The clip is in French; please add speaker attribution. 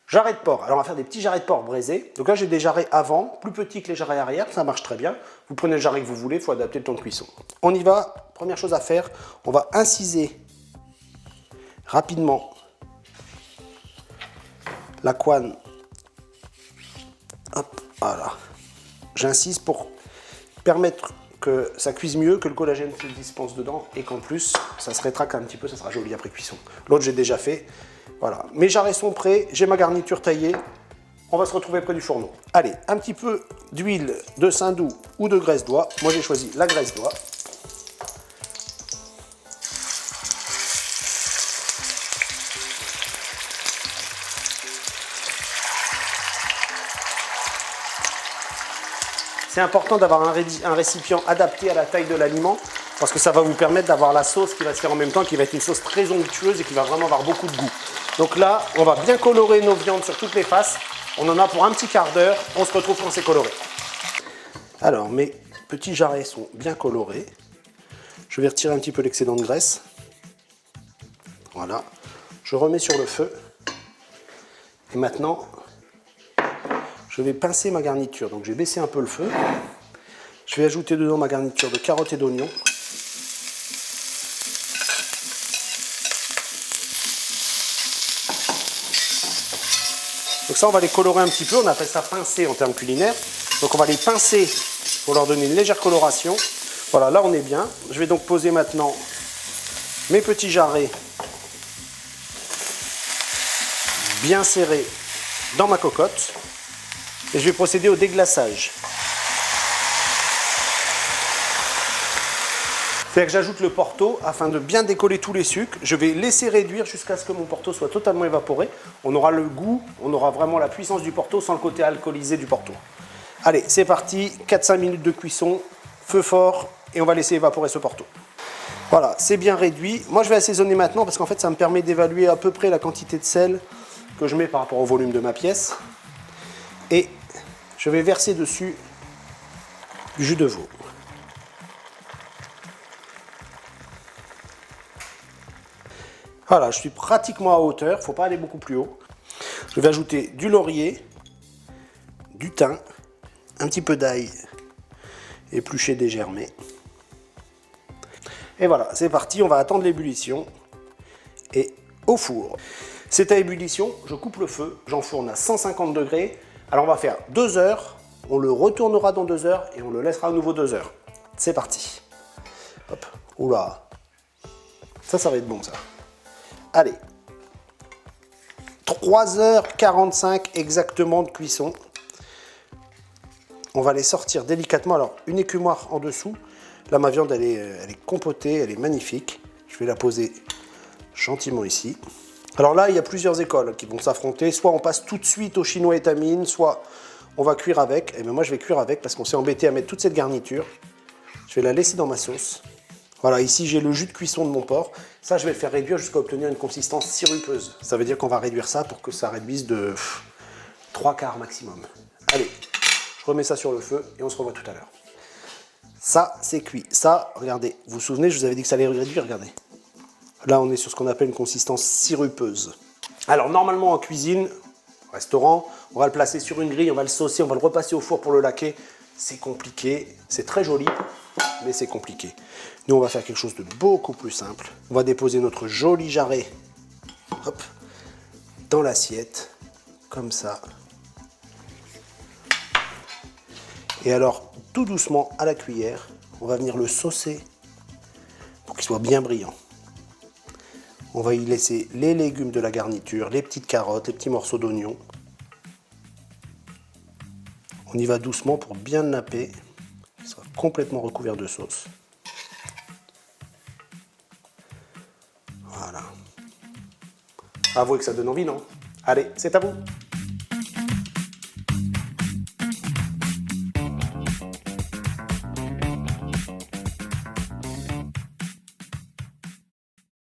Speaker 1: Jarrets de porc. Alors on va faire des petits jarrets de porc braisés. Donc là j'ai des jarrets avant, plus petits que les jarrets arrière, ça marche très bien. Vous prenez le jarret que vous voulez, il faut adapter le temps de cuisson. On y va, première chose à faire, on va inciser rapidement la couenne. Hop, voilà. J'incise pour permettre que ça cuise mieux, que le collagène se dispense dedans et qu'en plus ça se rétracte un petit peu, ça sera joli après cuisson. L'autre j'ai déjà fait. Voilà, mes jarrets sont prêts, j'ai ma garniture taillée. On va se retrouver près du fourneau. Allez, un petit peu d'huile de saindoux ou de graisse d'oie. Moi j'ai choisi la graisse d'oie. C'est important d'avoir un récipient adapté à la taille de l'aliment parce que ça va vous permettre d'avoir la sauce qui va se faire en même temps, qui va être une sauce très onctueuse et qui va vraiment avoir beaucoup de goût. Donc là, on va bien colorer nos viandes sur toutes les faces. On en a pour un petit quart d'heure. On se retrouve quand c'est coloré. Alors, mes petits jarrets sont bien colorés. Je vais retirer un petit peu l'excédent de graisse. Voilà. Je remets sur le feu. Et maintenant, je vais pincer ma garniture. Donc, j'ai baissé un peu le feu. Je vais ajouter dedans ma garniture de carottes et d'oignons. Donc ça, on va les colorer un petit peu. On appelle ça pincer en termes culinaires. Donc on va les pincer pour leur donner une légère coloration. Voilà, là on est bien. Je vais donc poser maintenant mes petits jarrets bien serrés dans ma cocotte. Et je vais procéder au déglaçage. C'est-à-dire que j'ajoute le Porto afin de bien décoller tous les sucres. Je vais laisser réduire jusqu'à ce que mon Porto soit totalement évaporé. On aura le goût, on aura vraiment la puissance du Porto sans le côté alcoolisé du Porto. Allez, c'est parti, 4-5 minutes de cuisson, feu fort, et on va laisser évaporer ce Porto. Voilà, c'est bien réduit. Moi, je vais assaisonner maintenant parce qu'en fait, ça me permet d'évaluer à peu près la quantité de sel que je mets par rapport au volume de ma pièce. Et je vais verser dessus du jus de veau. Voilà, je suis pratiquement à hauteur, il ne faut pas aller beaucoup plus haut. Je vais ajouter du laurier, du thym, un petit peu d'ail épluché dégermé. Et voilà, c'est parti, on va attendre l'ébullition et au four. C'est à ébullition, je coupe le feu, j'enfourne à 150 degrés. Alors on va faire 2 heures, on le retournera dans 2 heures et on le laissera à nouveau 2 heures. C'est parti. Hop, oula, ça va être bon ça. Allez, 3h45 exactement de cuisson. On va les sortir délicatement. Alors, une écumoire en dessous. Là, ma viande, elle est compotée, elle est magnifique. Je vais la poser gentiment ici. Alors là, il y a plusieurs écoles qui vont s'affronter. Soit on passe tout de suite au chinois étamine, soit on va cuire avec. Et bien moi, je vais cuire avec parce qu'on s'est embêté à mettre toute cette garniture. Je vais la laisser dans ma sauce. Voilà, ici j'ai le jus de cuisson de mon porc. Ça, je vais le faire réduire jusqu'à obtenir une consistance sirupeuse. Ça veut dire qu'on va réduire ça pour que ça réduise de 3/4 maximum. Allez, je remets ça sur le feu et on se revoit tout à l'heure. Ça, c'est cuit. Ça, regardez, vous vous souvenez, je vous avais dit que ça allait réduire, regardez. Là, on est sur ce qu'on appelle une consistance sirupeuse. Alors, normalement en cuisine, au restaurant, on va le placer sur une grille, on va le saucer, on va le repasser au four pour le laquer. C'est compliqué, c'est très joli, mais c'est compliqué. Nous, on va faire quelque chose de beaucoup plus simple. On va déposer notre joli jarret, hop, dans l'assiette, comme ça. Et alors, tout doucement, à la cuillère, on va venir le saucer pour qu'il soit bien brillant. On va y laisser les légumes de la garniture, les petites carottes, les petits morceaux d'oignon. On y va doucement pour bien le napper, qu'il soit complètement recouvert de sauce. Voilà. Avouez que ça donne envie, non? Allez, c'est à vous!